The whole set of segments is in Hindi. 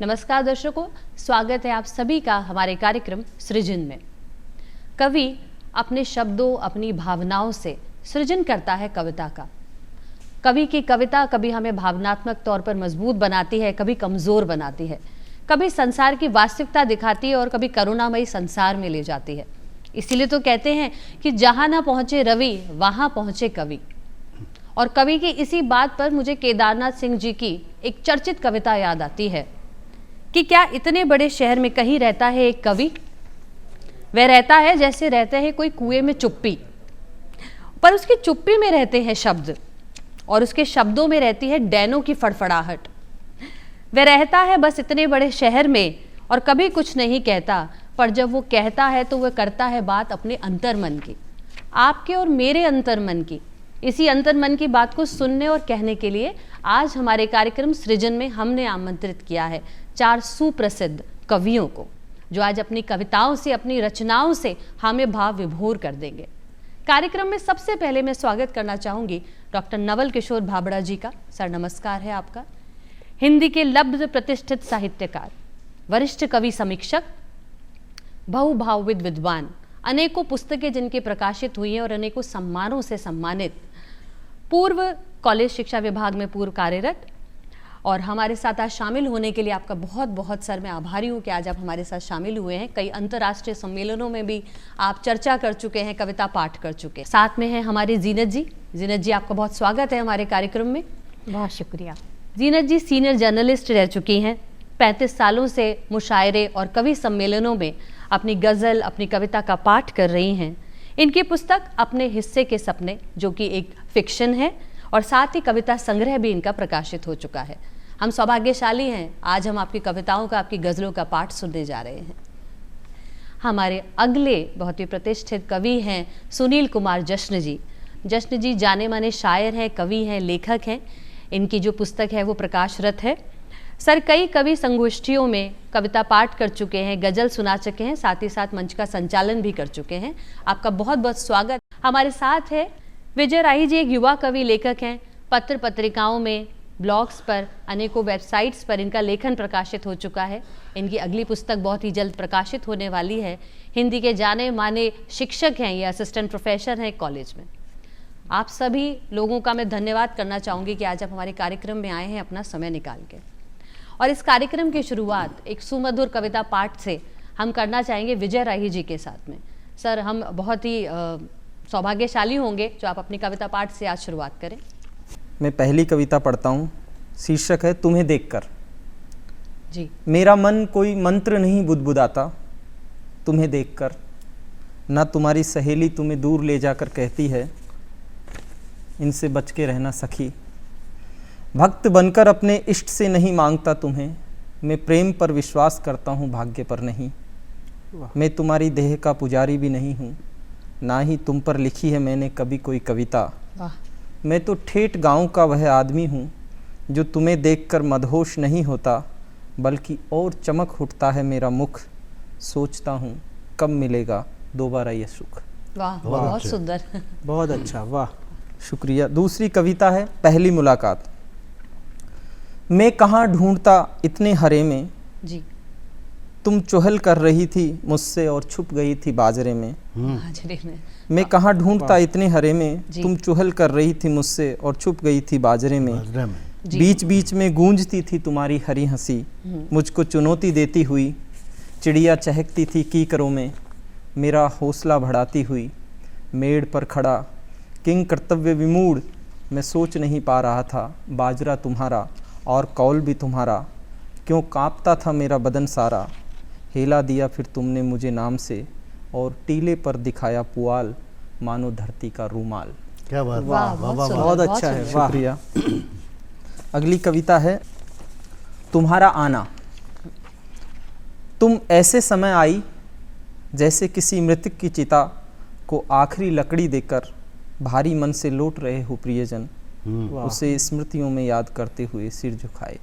नमस्कार दर्शकों, स्वागत है आप सभी का हमारे कार्यक्रम सृजन में। कवि अपने शब्दों, अपनी भावनाओं से सृजन करता है कविता का। कवि की कविता कभी हमें भावनात्मक तौर पर मजबूत बनाती है, कभी कमजोर बनाती है, कभी संसार की वास्तविकता दिखाती है और कभी करुणामयी संसार में ले जाती है। इसीलिए तो कहते हैं कि जहां ना पहुंचे रवि वहां पहुंचे कवि। और कवि की इसी बात पर मुझे केदारनाथ सिंह जी की एक चर्चित कविता याद आती है कि क्या इतने बड़े शहर में कहीं रहता है एक कवि। वह रहता है जैसे रहते हैं कोई कुएं में चुप्पी, पर उसकी चुप्पी में रहते हैं शब्द और उसके शब्दों में रहती है डैनों की फड़फड़ाहट। वह रहता है बस इतने बड़े शहर में और कभी कुछ नहीं कहता, पर जब वो कहता है तो वह करता है बात अपने अंतर्मन की, आपके और मेरे अंतर्मन की। इसी अंतर्मन की बात को सुनने और कहने के लिए आज हमारे कार्यक्रम सृजन में हमने आमंत्रित किया है 4 सुप्रसिद्ध कवियों को, जो आज अपनी कविताओं से, अपनी रचनाओं से हमें भाव विभोर कर देंगे। कार्यक्रम में सबसे पहले मैं स्वागत करना चाहूंगी डॉक्टर नवल किशोर भाबड़ा जी का। सर नमस्कार है आपका। हिंदी के लब्ध प्रतिष्ठित साहित्यकार, वरिष्ठ कवि समीक्षक, बहुभावविद विद्वान, अनेकों पुस्तकें जिनकी प्रकाशित हुई हैं और अनेकों सम्मानों से सम्मानित, पूर्व कॉलेज शिक्षा विभाग में पूर्व कार्यरत। और हमारे साथ आज शामिल होने के लिए आपका बहुत बहुत सर मैं आभारी हूँ कि आज आप हमारे साथ शामिल हुए हैं। कई अंतर्राष्ट्रीय सम्मेलनों में भी आप चर्चा कर चुके हैं, कविता पाठ कर चुके हैं। साथ में हैं हमारी जीनत जी। जीनत जी, आपका बहुत स्वागत है हमारे कार्यक्रम में। बहुत शुक्रिया। जीनत जी सीनियर जर्नलिस्ट रह चुकी हैं। 35 सालों से मुशायरे और कवि सम्मेलनों में अपनी गज़ल, अपनी कविता का पाठ कर रही हैं। इनकी पुस्तक अपने हिस्से के सपने, जो कि एक फिक्शन है, और साथ ही कविता संग्रह भी इनका प्रकाशित हो चुका है। हम सौभाग्यशाली हैं, आज हम आपकी कविताओं का, आपकी गज़लों का पाठ सुनने जा रहे हैं। हमारे अगले बहुत ही प्रतिष्ठित कवि हैं सुनील कुमार जश्न जी। जश्न जी जाने माने शायर हैं, कवि हैं, लेखक हैं। इनकी जो पुस्तक है वो प्रकाशरत है। सर कई कवि संगोष्ठियों में कविता पाठ कर चुके हैं, गज़ल सुना चुके हैं, साथ ही साथ मंच का संचालन भी कर चुके हैं। आपका बहुत बहुत स्वागत। हमारे साथ है विजय राही जी, एक युवा कवि लेखक हैं। पत्र पत्रिकाओं में, ब्लॉग्स पर, अनेकों वेबसाइट्स पर इनका लेखन प्रकाशित हो चुका है। इनकी अगली पुस्तक बहुत ही जल्द प्रकाशित होने वाली है। हिंदी के जाने माने शिक्षक हैं, ये असिस्टेंट प्रोफेसर हैं कॉलेज में। आप सभी लोगों का मैं धन्यवाद करना चाहूँगी कि आज आप हमारे कार्यक्रम में आए हैं अपना समय निकाल के। और इस कार्यक्रम की शुरुआत एक सुमधुर कविता पाठ से हम करना चाहेंगे विजय राही जी के साथ में। सर हम बहुत ही सौभाग्यशाली होंगे जो आप अपनी कविता पाठ से आज शुरुआत करें। मैं पहली कविता पढ़ता हूँ। शीर्षक है तुम्हें देखकर। जी। मेरा मन कोई मंत्र नहीं बुदबुदाता तुम्हें देखकर, ना तुम्हारी सहेली तुम्हें दूर ले जाकर कहती है इनसे बच के रहना सखी। भक्त बनकर अपने इष्ट से नहीं मांगता तुम्हें, मैं प्रेम पर विश्वास करता हूँ भाग्य पर नहीं। मैं तुम्हारी देह का पुजारी भी नहीं हूँ, ना ही तुम पर लिखी है मैंने कभी कोई कविता। मैं तो ठेठ गांव का वह आदमी हूँ जो तुम्हें देखकर मदहोश नहीं होता, बल्कि और चमक उठता है मेरा मुख। सोचता हूँ कब मिलेगा दोबारा ये सुख। वाह, बहुत सुंदर, बहुत अच्छा, वाह, शुक्रिया। दूसरी कविता है पहली मुलाकात। मैं कहाँ ढूंढता इतने हरे में, जी। तुम चुहल कर रही थी मुझसे और छुप गई थी बाजरे में। बाजरे में। मैं कहाँ ढूंढता इतने हरे में, जी। तुम चुहल कर रही थी मुझसे और छुप गई थी बाजरे में। बीच बीच में गूंजती थी तुम्हारी हरी हंसी, मुझको चुनौती देती हुई। चिड़िया चहकती थी कीकरों में, मेरा हौसला बढ़ाती हुई। मेड़ पर खड़ा किंग कर्तव्य विमूढ़, मैं सोच नहीं पा रहा था बाजरा तुम्हारा और कौल भी तुम्हारा। क्यों कांपता था मेरा बदन सारा, हिला दिया फिर तुमने मुझे नाम से, और टीले पर दिखाया पुआल मानो धरती का रूमाल। क्या बात, वाह, बहुत सुंदर, बहुत अच्छा है, वाह। शुक्रिया। अगली कविता है तुम्हारा आना। तुम ऐसे समय आई जैसे किसी मृतक की चिता को आखिरी लकड़ी देकर भारी मन से लौट रहे हो प्रियजन, उसे स्मृतियों में याद करते हुए सिर झुकाए।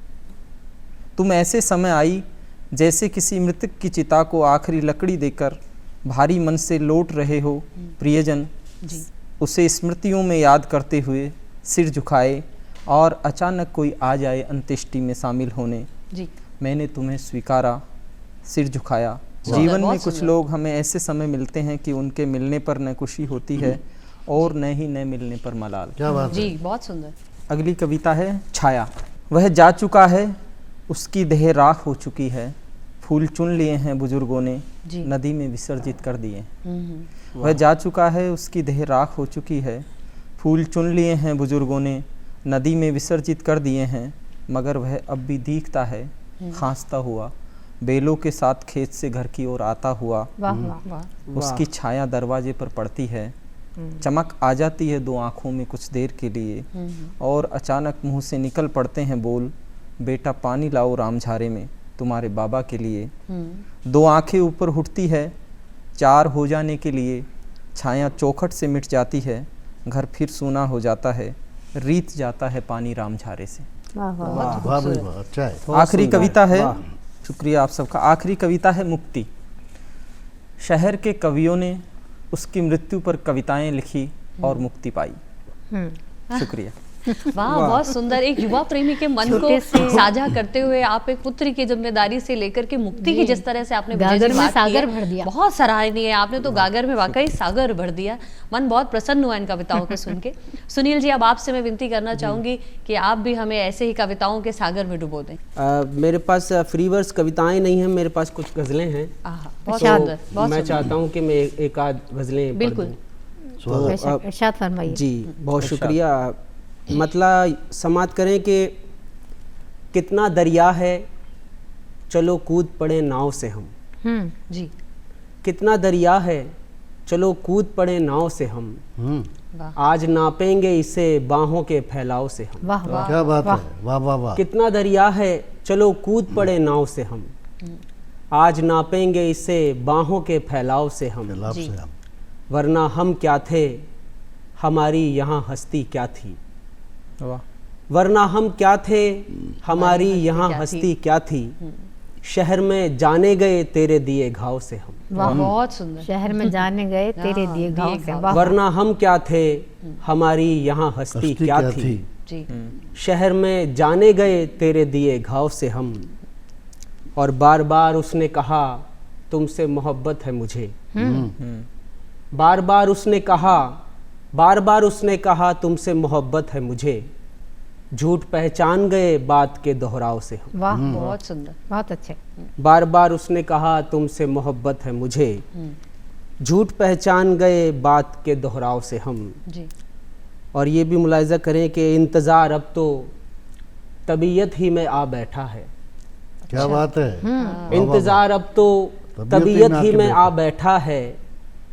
तुम ऐसे समय आई जैसे किसी मृतक की चिता को आखिरी लकड़ी देकर भारी मन से लौट रहे हो प्रियजन, उसे स्मृतियों में याद करते हुए सिर झुकाए। और अचानक कोई आ जाए अंत्येष्टि में शामिल होने, जी। मैंने तुम्हें स्वीकारा, सिर झुकाया। सुंदर, जीवन में बहुत कुछ सुंदर। लोग हमें ऐसे समय मिलते हैं कि उनके मिलने पर न खुशी होती है और न ही न मिलने पर मलाल। क्या बात जी है। बहुत सुंदर। अगली कविता है छाया। वह जा चुका है, उसकी देह राख हो चुकी है, फूल चुन लिए हैं बुजुर्गों ने, जी। नदी में विसर्जित कर दिए। हम्म। वह जा चुका है, उसकी देह राख हो चुकी है, फूल चुन लिए हैं बुजुर्गों ने, नदी में विसर्जित कर दिए हैं, मगर वह अब भी दिखता है खांसता हुआ, बेलों के साथ खेत से घर की ओर आता हुआ। वाह वाह वाह। उसकी छाया दरवाजे पर पड़ती है, चमक आ जाती है दो आँखों में कुछ देर के लिए, और अचानक मुंह से निकल पड़ते हैं बोल, बेटा पानी लाओ रामझारे में तुम्हारे बाबा के लिए। दो आंखें ऊपर उठती है, चार हो जाने के लिए, छाया चौखट से मिट जाती है, घर फिर सूना हो जाता है, रीत जाता है पानी रामझारे से। वाह वाह वाह बहुत भाई खूबसूरत। वाह, अच्छा है। बहुत आखिरी सुंदर, कविता है, वाह। शुक्रिया आप सबका। आखिरी कविता है मुक्ति। शहर के कवियों ने उसकी मृत्यु पर कविताएं लिखी और मुक्ति पाई। शुक्रिया। वाह बहुत सुंदर। एक युवा प्रेमी के मन को छोटे से- साझा करते हुए आप एक पुत्र की जिम्मेदारी से लेकर के मुक्ति की जिस तरह से आपने विजय जी गागर में बात की है, सागर भर दिया। बहुत सराहनीय है। आपने तो गागर में वाकई सागर भर दिया। मन बहुत प्रसन्न हुआ इन कविताओं को सुन के। सुनील जी, अब आपसे मैं विनती करना चाहूंगी कि आप भी हमें ऐसे ही कविताओं के सागर में डुबो दें। मेरे पास फ्री वर्स कविताएं नहीं हैं, मेरे पास कुछ गज़लें हैं। आहा, बहुत अच्छा, सुंदर, बहुत मैं सुंदर। चाहता हूं कि मैं एक आध गज़लें पढ़ बिल्कुल। दूं। स्वागत। बेशक, इरशाद फरमाइए। जी बहुत शुक्रिया। मतलब समाप्त करें कि कितना दरिया है, चलो कूद पड़े नाव से हम। जी कितना दरिया है, चलो कूद पड़े नाव से हम, वाह आज नापेंगे इसे बाहों के फैलाव से हम। वाह वाह क्या बात वाह। है। वाह वाह वाह। कितना दरिया है, चलो कूद पड़े नाव से हम, आज नापेंगे इसे बाहों के फैलाव से हम, लाभ जी। से हम। वरना हम क्या थे, हमारी यहाँ हस्ती क्या थी। वाह। वरना हम क्या थे, हमारी हस्ती यहाँ क्या हस्ती क्या थी, शहर में जाने गए तेरे दिए घाव से हम। वाह बहुत सुंदर। शहर में जाने गए तेरे हाँ, दिए गाँव दिए से। घाव। वाह वरना हम क्या थे, हमारी यहाँ हस्ती हस्ती क्या क्या थी, थी। जी शहर में जाने गए तेरे दिए घाव से हम। और बार बार उसने कहा तुमसे मोहब्बत है मुझे, बार बार उसने कहा, बार बार उसने कहा तुमसे मोहब्बत है मुझे, झूठ पहचान गए बात के दोहराव से हम। वाह बहुत सुंदर। बहुत अच्छे। बार बार उसने कहा तुमसे मोहब्बत है मुझे, झूठ पहचान गए बात के दोहराव से हम। जी और ये भी मुलाहिजा करें कि इंतज़ार अब तो तबीयत ही में आ बैठा है। क्या बात है। इंतज़ार अब तो तबीयत ही में आ बैठा है,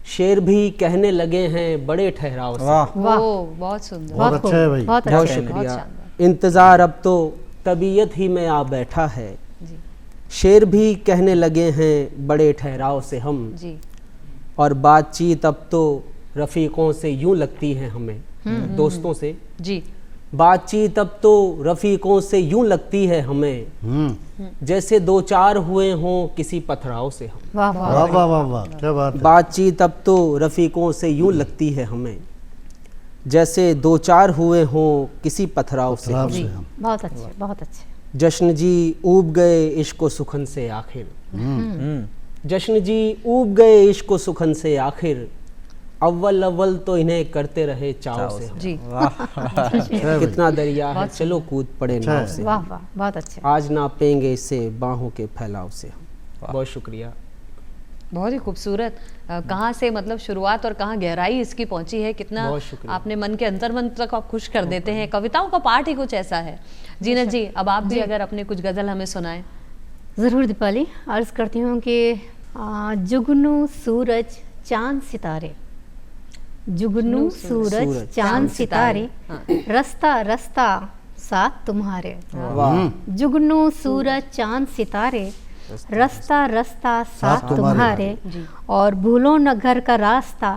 शेर भी कहने लगे हैं बड़े ठहराव से। वाह। वाह ओ, बहुत सुंदर। बहुत अच्छा है भाई। बहुत बहुत अच्छे। शुक्रिया। शानदार। इंतज़ार अब तो तबीयत ही में आ बैठा है, जी शेर भी कहने लगे हैं बड़े ठहराव से हम। जी और बातचीत अब तो रफ़ीक़ों से यूं लगती है हमें, दोस्तों से जी बातचीत अब तो रफ़ीक़ों से यूं लगती है हमें, जैसे दो चार हुए हों किसी पथराव से हम। वाह वाह वाह वाह वाह वाह। क्या बात है। बातचीत अब तो रफ़ीक़ों से यूं लगती है हमें, जैसे दो चार हुए हों किसी पथराव से लाभ हम। से हम। बहुत अच्छे बहुत अच्छे। जश्न जी ऊब गए इश्क व सुखन से आखिर, जश्न जी ऊब गए इश्क व सुखन से आखिर, अव्वल अव्वल तो इन्हें करते रहे चाव से हम। जी कितना दरिया है, चलो कूद पड़े नाव से, वाह वाह बहुत अच्छे। आज नापेंगे इसे बाहों के फैलाव से हम। बहुत शुक्रिया। बहुत ही खूबसूरत। कहाँ से मतलब शुरुआत और कहाँ गहराई इसकी पहुंची है। कितना बहुत शुक्रिया। आपने मन के अंतर्मन तक आप खुश कर देते हैं। कविताओं का पाठ ही कुछ ऐसा है। जीनत जी, अब आप भी अगर अपने कुछ गजल हमें सुनाएं। ज़रूर दीपाली, अर्ज करती हूँ कि जुगनू सूरज चांद सितारे, जुगनू सूरज चांद सितारे, रास्ता रास्ता साथ तुम्हारे। वाह। जुगनू सूरज चांद सितारे, रास्ता रास्ता साथ तुम्हारे, और भूलो न घर का रास्ता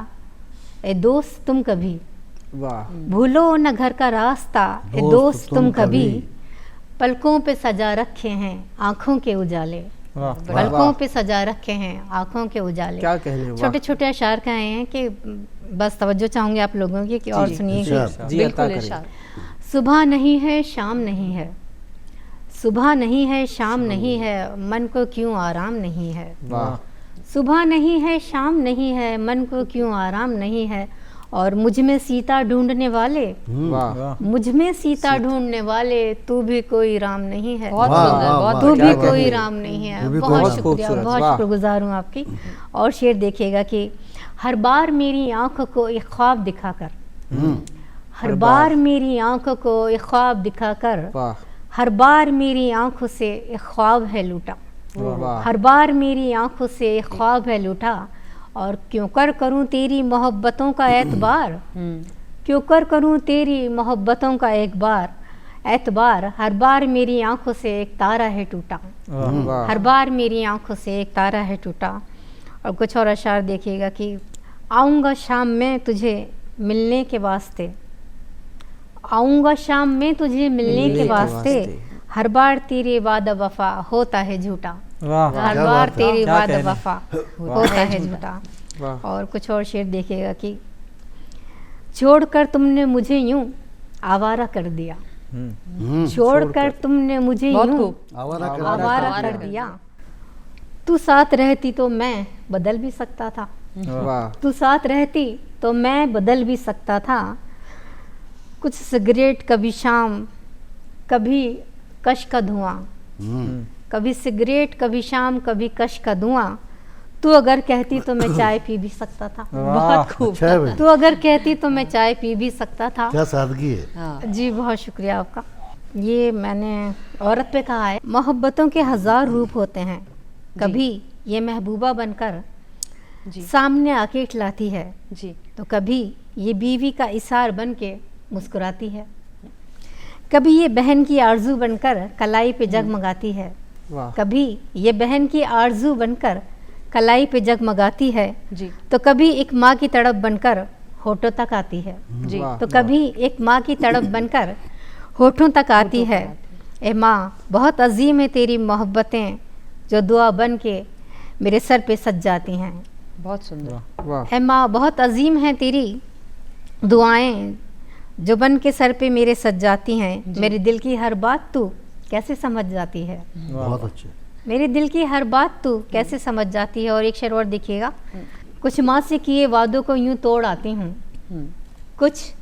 ए दोस्त तुम कभी, वाह। भूलो न घर का रास्ता ए दोस्त तुम कभी, पलकों पे सजा रखे हैं आँखों के उजाले, वाह। पलकों पे सजा रखे हैं आँखों के उजाले। क्या कहने, वाह। छोटे छोटे अशार कहे हैं कि बस तवज्जो चाहूँगी आप लोगों की कि और सुनिए कि जी, बिल्कुल अता करें। इरशाद। सुबह नहीं है शाम नहीं है, सुबह नहीं है शाम नहीं है, मन को क्यों आराम नहीं है। वाह सुबह नहीं है शाम नहीं है, मन को क्यों आराम नहीं है। और मुझ में सीता ढूंढने वाले, वाह मुझ में सीता ढूंढने वाले, तू भी कोई राम नहीं है। बहुत वाह, सुंदर, वाह, बहुत वाह, तू क्या भी बात कोई है। राम नहीं है। तू भी कोई बहुत राम। शुक्रिया, खूबसूरत, बहुत वाह। शुक्रगुजार हूँ आपकी। और शेर देखिएगा कि हर बार मेरी आंखों को एक ख्वाब दिखाकर, हर बार मेरी आंखों को एक ख्वाब दिखाकर, वाह हर बार मेरी आंखों से एक ख्वाब है लूटा, वाह हर बार मेरी आंखों से एक ख्वाब है लूटा। और क्यों कर करूं तेरी मोहब्बतों का एतबार, क्यों कर करूं तेरी मोहब्बतों का एक बार एतबार। हर बार मेरी आंखों से एक तारा है टूटा, वाह हर बार मेरी आंखों से एक तारा है टूटा। और कुछ और अशार देखिएगा कि आऊँगा शाम में तुझे मिलने के वास्ते, आऊँगा शाम में तुझे मिलने के वास्ते, हर बार तेरे वादा वफा होता है झूठा, वाह हर क्या बार बात है। तेरे क्या वादा कहने। वफा होता है झूठा। वाह और कुछ और शेर देखिएगा कि छोड़कर तुमने मुझे यूं आवारा कर दिया, छोड़कर तुमने मुझे बहुत यूं खूब। आवारा कर आवारा कर दिया। तू साथ रहती तो मैं बदल भी सकता था, वाह तू साथ रहती तो मैं बदल भी सकता था। कुछ सिगरेट कभी शाम कभी कश का धुआं, कभी सिगरेट कभी शाम कभी कश का धुआं। तू अगर कहती तो मैं चाय पी भी सकता था, बहुत खूब। अच्छा है भाई, तू अगर कहती तो मैं चाय पी भी सकता था। क्या सादगी है। हाँ, जी बहुत शुक्रिया आपका। ये मैंने औरत पे कहा है। मोहब्बतों के 1000 रूप होते हैं, कभी ये महबूबा बनकर जी सामने आके इठलाती है, जी तो कभी ये बीवी का इशार बन के मुस्कुराती है, कभी ये बहन की आरजू बनकर कलाई पे जगमगाती है, वाह कभी ये बहन की आरजू बनकर कलाई पे जगमगाती है, जी तो कभी एक माँ की तड़प बनकर होठों तक आती है, जी वाह। तो कभी एक माँ की तड़प बनकर होठों तक आती है। ए माँ बहुत अजीम है तेरी मोहब्बतें, जो दुआ बन के मेरे सर पे सज जाती हैं। बहुत सुंदर। वाह ए माँ बहुत अजीम है तेरी दुआएं, जो बन के सर पे मेरे सज जाती हैं। मेरे दिल की हर बात तू कैसे समझ जाती है, बहुत अच्छे। मेरे दिल की हर बात तू कैसे समझ जाती है। और एक शेर और देखिएगा, कुछ माँ से किए वादों को यूं तोड़ आती हूँ, कुछ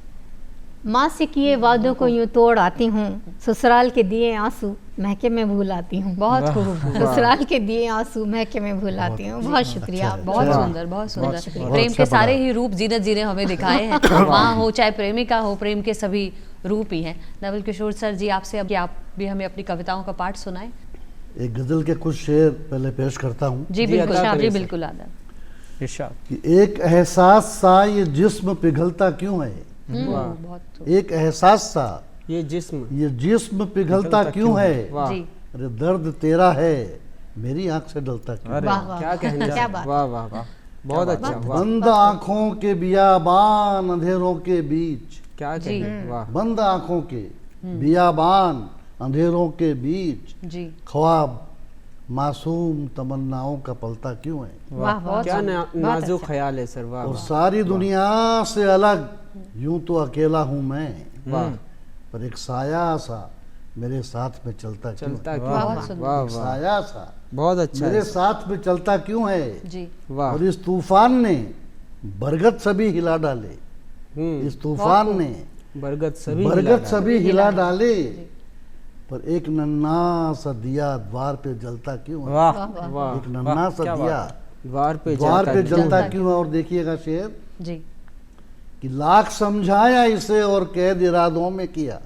माँ से किए वादों को यूं तोड़ आती हूँ, ससुराल के दिए आंसू महके में भूल आती हूँ। बहुत खूब। ससुराल के दिए आंसू महके में भूल आती हूँ। बहुत शुक्रिया अच्छा है। बहुत वाह। सुंदर, बहुत सुंदर। शुक्रिया। प्रेम अच्छा के सारे बना। ही रूप जीनत जी ने हमें दिखाए हैं। माँ हो चाहे प्रेमिका हो, प्रेम के सभी रूप ही हैं। नवल किशोर सर जी, आपसे अब कि आप भी हमें अपनी कविताओं का पाठ सुनाएं। एक गजल के कुछ शेर पहले पेश करता हूँ जी जी, बिल्कुल, अदा जी करिए सर। बिल्कुल आदा। इरशाद। कि एक एहसास सा ये जिस्म पिघलता क्यों है, बहुत खूब। एक एहसास सा ये जिस्म ये जिस्म पिघलता क्यों है। वाह जी अरे दर्द तेरा है मेरी आंख से डलता क्यों। अरे वाह वाह क्या कहने क्या बात। वाह वाह वाह बहुत अच्छा वाह बंद आंखों के बियाबान अंधेरों के बीच, क्या जी। कहने वाह बंद आंखों के बियाबान अंधेरों के बीच, जी ख्वाब मासूम तमन्नाओं का पलता क्यों है। वाह वाह क्या बहुत नाजुक अच्छा। ख्याल है सर वाह और वाह सारी दुनिया से अलग यूं तो अकेला हूं मैं, वाह पर एक साया सा मेरे साथ में चलता क्यों चलता है। क्यों बहुत है? सुंदर। वाह एक वाह साया सा बहुत अच्छा मेरे है साथ में चलता क्यों है। जी वाह और इस तूफान ने बरगद सभी हिला डाले, इस तूफान ने बरगद सभी बरगद सभी हिला डाले, पर एक नन्हा सा दिया द्वार पे जलता क्यों है। वाह वाह एक नन्हा सा क्या दिया द्वार पे द्वार पे जाता जलता क्यों है। और देखिएगा शेर जी कि लाख समझाया इसे और कैद इरादों में किया,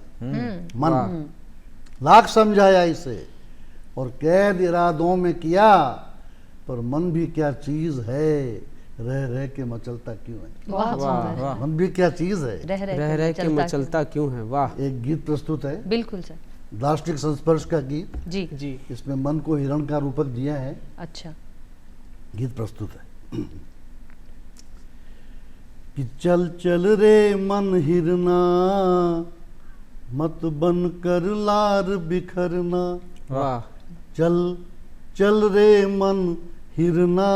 मन लाख समझाया इसे और कैद इरादों में किया, पर मन भी क्या चीज है रह रह के मचलता क्यों है। बहुत वाह, सुंदर। वाह। मन भी क्या चीज है। रह रह रह के चलता मचलता क्यों है वाह एक गीत प्रस्तुत है, बिल्कुल सर। दार्शनिक संस्पर्श का गीत, जी जी इसमें मन को हिरण का रूपक दिया है। अच्छा। गीत प्रस्तुत है कि चल चल रे मन हिरना मत बन कर लार बिखरना, वाह चल चल रे मन हिरना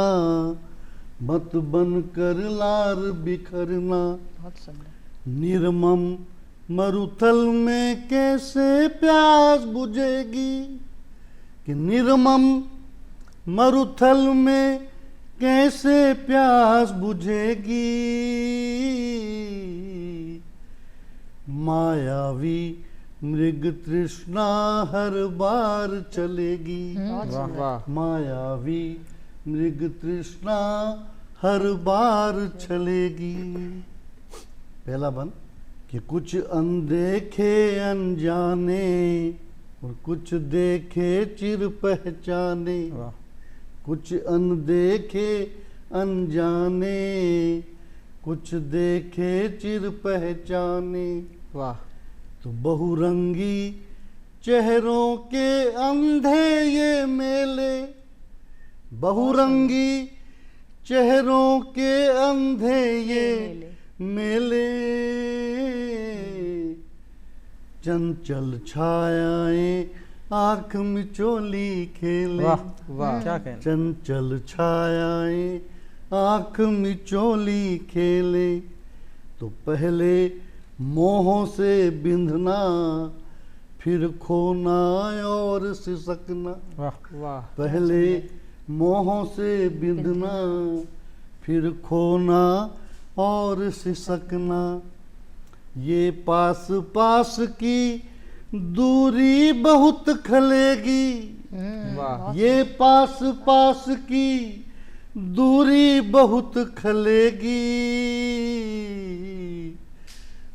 मत बन कर लार बिखरना, बहुत सुंदर। निर्मम मरुथल में कैसे प्यास बुझेगी, कि निर्मम मरुथल में कैसे प्यास बुझेगी। मायावी मृग तृष्णा हर बार चलेगी। वाह वाह मायावी मृग तृष्णा हर बार चलेगी। पहला बन कि कुछ अनदेखे अनजाने और कुछ देखे चिर पहचाने। वाह कुछ अनदेखे अनजाने, कुछ देखे चिर पहचाने। वाह तो बहुरंगी चेहरों के अंधे ये मेले, बहुरंगी चेहरों के अंधे ये मेले। चंचल छायाएं आंख मिचोली खेले। वाह वाह क्या कहना। चंचल छायाएं आंख मिचोली खेले। तो पहले मोहों से बिंधना, फिर खोना और सिसकना। वाह वाह पहले मोहों से बिंधना, फिर खोना और सिसकना। ये पास पास की दूरी बहुत खलेगी। वाह ये पास पास की दूरी बहुत खलेगी।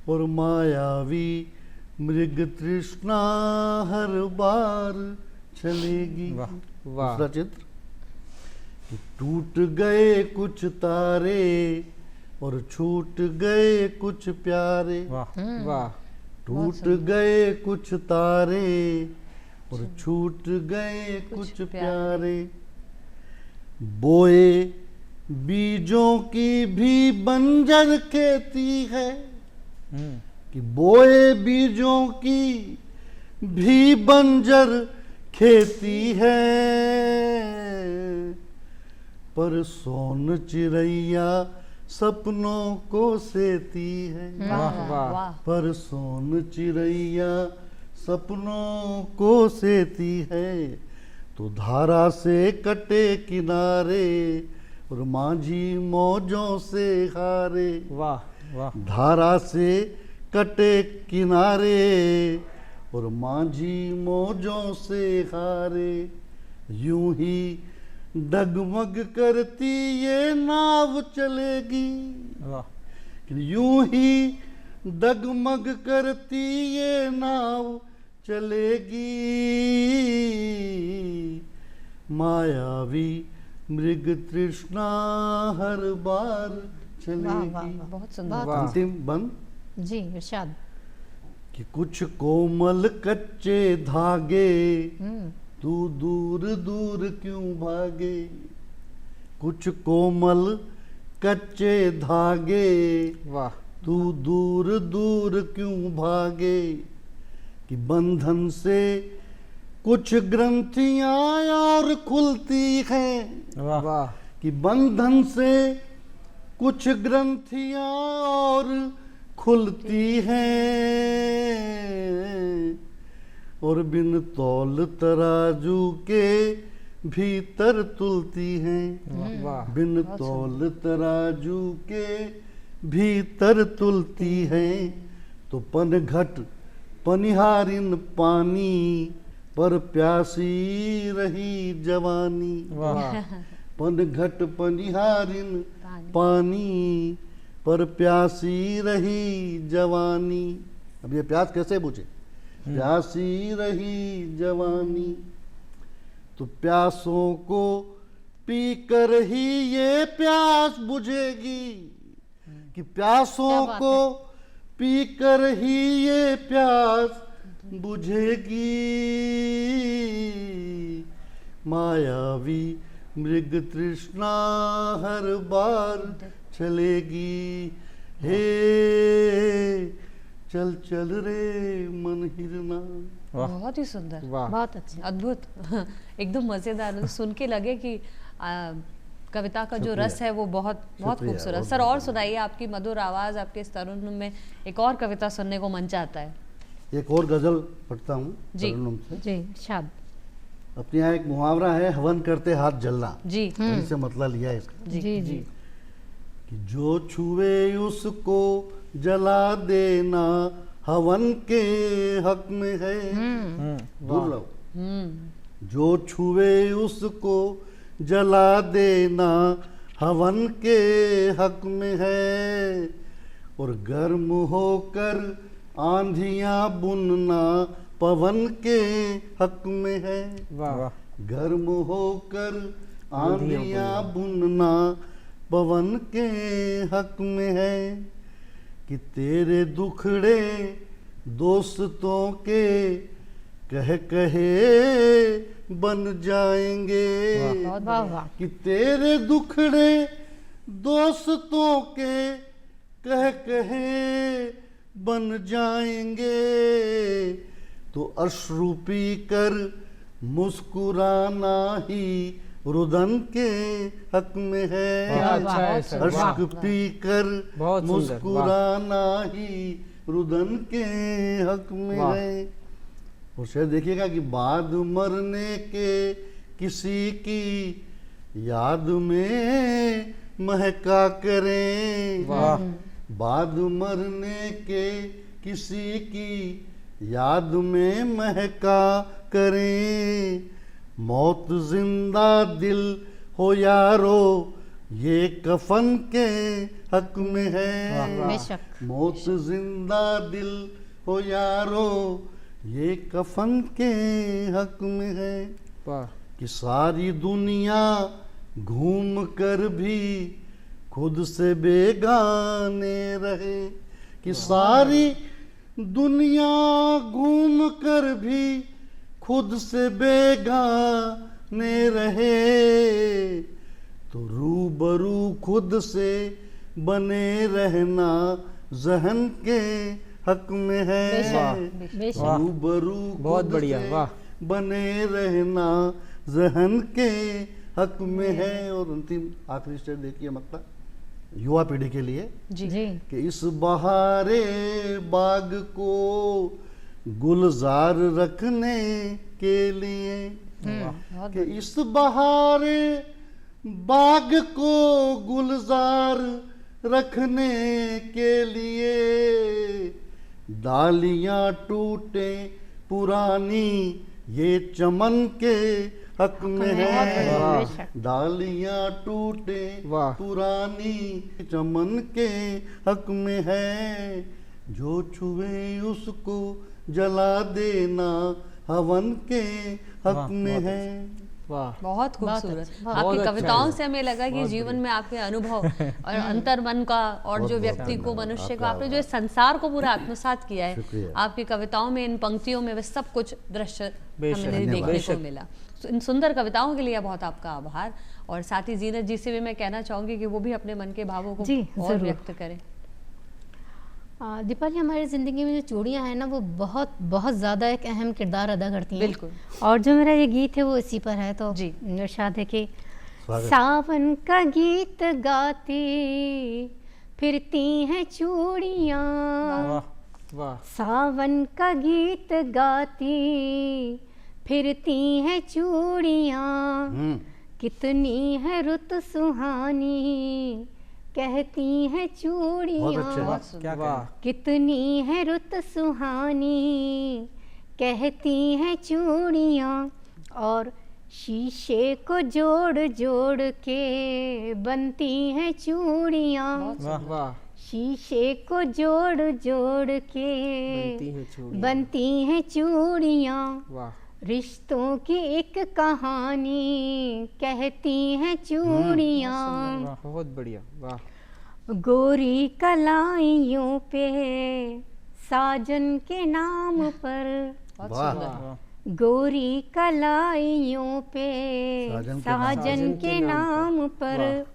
और मायावी मृग तृष्णा हर बार चलेगी। वाह वाह दूसरा चित्र कि टूट गए कुछ तारे और छूट गए कुछ प्यारे। वाह वाह टूट गए कुछ तारे और छूट गए कुछ प्यारे। बोए बीजों की भी बंजर खेती है, कि बोए बीजों की भी बंजर खेती है। पर सोन चिड़ैया सपनों को सेती है। वाह वाह वाह पर सोन चिड़ैया सपनों को सेती है। तो धारा से कटे किनारे और माझी मौजों से हारे। वाह वाह धारा से कटे किनारे और माझी मौजों से हारे। यूं ही डगमग करती ये नाव चलेगी। वाह यूं ही डगमग करती ये नाव चलेगी। मायावी मृग तृष्णा हर बार वाह चलेगी। वाह बहुत सुंदर। वाह। अंतिम बंद जी इरशाद। कि कुछ कोमल कच्चे धागे तू दूर दूर क्यों भागे। कुछ कोमल कच्चे धागे वाह तू दूर दूर क्यों भागे। कि बंधन से कुछ ग्रंथियां और खुलती हैं। वाह वाह कि बंधन से कुछ ग्रंथियां और खुलती हैं। और बिन तौल तराजू के भीतर तुलती हैं। वाह बिन तौल तराजू के भीतर तुलती हैं। तो पनघट पनिहारिन पानी पर प्यासी रही जवानी। वाह पनघट पनिहारिन पानी पर प्यासी रही जवानी। अब ये प्यास कैसे बुझे। प्यासी रही जवानी। तो प्यासों को पीकर ही ये प्यास बुझेगी। कि प्यासों क्या बात को पीकर ही ये प्यास बुझेगी। मायावी मृग तृष्णा हर बार चलेगी। हे चल चल रे मन हिरना। वाह बहुत ही सुंदर, वाह बहुत अच्छे। अद्भुत एकदम मजेदार। सुन के लगे कि कविता का जो शुक्रिया। रस है वो बहुत बहुत शुक्रिया, खूबसूरत। बहुत सर बहुत और सुनाइए, आपकी मधुर आवाज़, आपके इस तरुण में एक और कविता सुनने को मन चाहता है। एक और गजल पढ़ता हूँ जी। तरन्नुम से। जी शाद। अपने यहाँ एक मुहावरा है, हवन करते हाथ जलना, जी वहीं से मतलब लिया है इसका, जी जी जी कि जो छुए उसको जला देना हवन के हक में है। दूर रहो। जो छुए उसको जला देना हवन के हक में है, और गर्म होकर आंधियां बुनना पवन के हक में है। वाह गर्म होकर आंधियां बुनना पवन के हक में है, कि तेरे दुखड़े दोस्तों के कह कहे बन जाएंगे। वाह वाह। कि तेरे दुखड़े दोस्तों के कह कहे बन जाएंगे, तो अश्रु पी कर मुस्कुराना ही रुदन के हक में क्या है। अच्छा है सर, वाह। अश्क पी कर बहुत सुंदर, मुस्कुराना ही रुदन के हक में वाह। है। और शायद देखिएगा कि बाद मरने के किसी की याद में महका करें। वाह। बाद मरने के किसी की याद में महका करें। मौत जिंदा दिल हो यारो ये कफन के हक में है। बेशक। मौत जिंदा दिल हो यारो ये कफन के हक में है। वाह कि सारी दुनिया घूम कर भी खुद से बेगाने रहे। कि सारी दुनिया घूम कर भी खुद से बेगाने रहे, तो रूबरू खुद से बने रहना जहन के हक में है। बेशक। रूबरू बहुत खुद बढ़िया, से वाह। बने रहना जहन के हक में है। और अंतिम आखिरी स्टेप देखिए, मतलब युवा पीढ़ी के लिए, जी जी कि इस बहारे बाग को गुलजार रखने के लिए, बहुत कि इस बहारे बाग को गुलजार रखने के लिए, डालियां टूटे पुरानी ये चमन के हक में है। बेशक। डालियां टूटे वाह। पुरानी चमन के हक में है। जो छुए उसको जला देना हवन के हक में है। वाह बहुत खूबसूरत। बहुत आपकी अच्छा कविताओं है। से हमें लगा कि जीवन में आपके अनुभव और अंतर्मन का और जो बहुत व्यक्ति को, धन्यवाद। मनुष्य को, आपका आपने जो इस संसार को पूरा आत्मसात किया है, शुक्रिया। आपकी कविताओं में, इन पंक्तियों में, वह सब कुछ दृश्य बेशक, हमें धन्यवाद। देखने को बेशक। मिला। इन सुंदर कविताओं के लिए बहुत आपका आभार। और साथ ही जीनत जी से भी मैं कहना चाहूंगी कि वो भी अपने मन के भावों को जी, और जरूर। व्यक्त करें। दीपाली, हमारी ज़िंदगी में जो चूड़ियाँ हैं ना, वो बहुत बहुत ज़्यादा एक अहम किरदार अदा करती हैं। बिल्कुल। और जो मेरा ये गीत है वो इसी पर है। तो जी। इरशाद है कि स्वागत। सावन का गीत गाती फिरती हैं चूड़ियाँ, वाह वाह सावन का गीत गाती फिरती हैं चूड़ियाँ, कितनी है रुत सुहानी कहती हैं बहुत चूड़ियाँ, अच्छे। बहुत सुंदर। क्या वाह कितनी है रुत सुहानी कहती हैं चूड़ियाँ, और शीशे को जोड़ जोड़ के बनती हैं चूड़ियाँ, वाह वाह शीशे को जोड़ जोड़ के बनती हैं चूड़ियाँ। बनती हैं चूड़ियाँ, वाह रिश्तों की एक कहानी कहती हैं चूड़ियाँ, वाह बहुत बढ़िया। वाह गोरी कलाइयों पे साजन के नाम पर, बहुत वाह। सुंदर। गोरी कलाइयों पे साजन के नाम पर,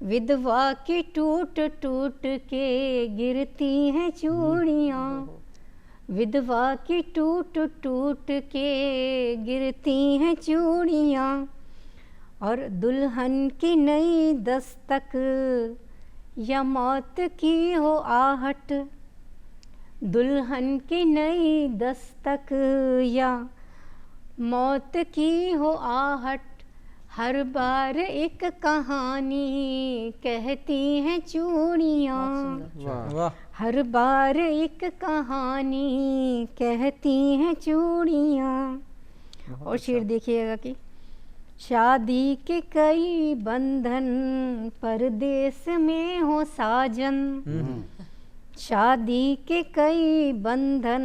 विधवा की टूट टूट के गिरती हैं चूड़ियाँ, विधवा की टूट टूट के गिरती हैं चूड़ियाँ, और दुल्हन की नई दस्तक या मौत की हो आहट, दुल्हन की नई दस्तक या मौत की हो आहट, हर बार एक कहानी कहती हैं चूड़ियाँ, वाह हर बार एक कहानी कहती हैं चूड़ियाँ। और शेर देखिएगा कि शादी के कई बंधन परदेस में हो साजन, शादी के कई बंधन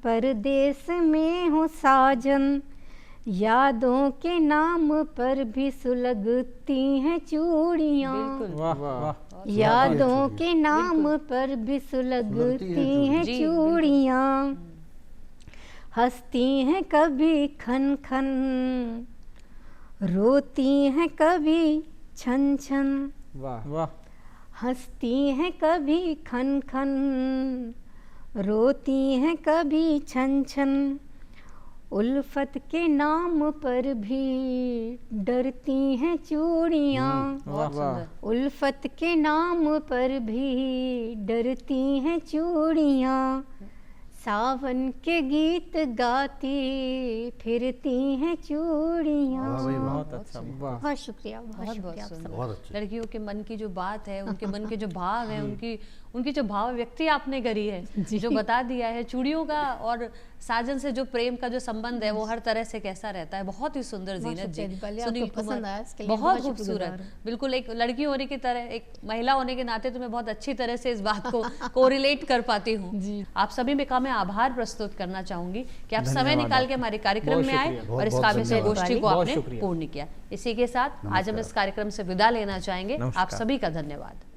परदेस में हो साजन, यादों के नाम पर भी सुलगती हैं चूड़ियाँ, वाह वाह यादों के नाम पर भी सुलगती हैं जी, चूड़ियाँ, हंसती हैं कभी खन खन, रोती हैं कभी छन छन, वाह वाह हंसती हैं कभी खन खन, रोती हैं कभी छन छन, उल्फत के नाम पर भी डरती हैं चूड़ियाँ, बहुत सुंदर। उल्फत के नाम पर भी डरती हैं चूड़ियाँ, सावन के गीत गाती फिरती हैं चूड़ियाँ। वाह भाई वाह, बहुत अच्छा वाह बहुत शुक्रिया, बहुत बहुत शुक्रिया आप सुंदर। सब। बहुत अच्छे। लड़कियों के मन की जो बात है, उनके मन के जो भाव है, उनकी जो भाव व्यक्ति आपने करी है, जो बता दिया है चूड़ियों का और साजन से जो प्रेम का जो संबंध है वो हर तरह से कैसा रहता है। बहुत ही सुंदर बहुत जीनत जी, शुक्रिया दीपाली, सुनील आपको पसंद आया, कुमार, इसके लिए बहुत बहुत खूबसूरत, शुक्रगुजार हूं। बिल्कुल एक लड़की होने की तरह, एक महिला होने के नाते तो मैं बहुत अच्छी तरह से इस बात को कोरिलेट कर पाती हूँ। आप सभी में का मैं आभार प्रस्तुत करना चाहूंगी कि आप समय निकाल के हमारे कार्यक्रम बहुत में आए शुक्रिया। और इस बहुत काव्य धन्यवाद। गोष्ठी को बहुत आपने शुक्रिया। पूर्ण किया। इसी के साथ आज हम इस कार्यक्रम से विदा लेना चाहेंगे। आप नमस्कार। सभी का धन्यवाद।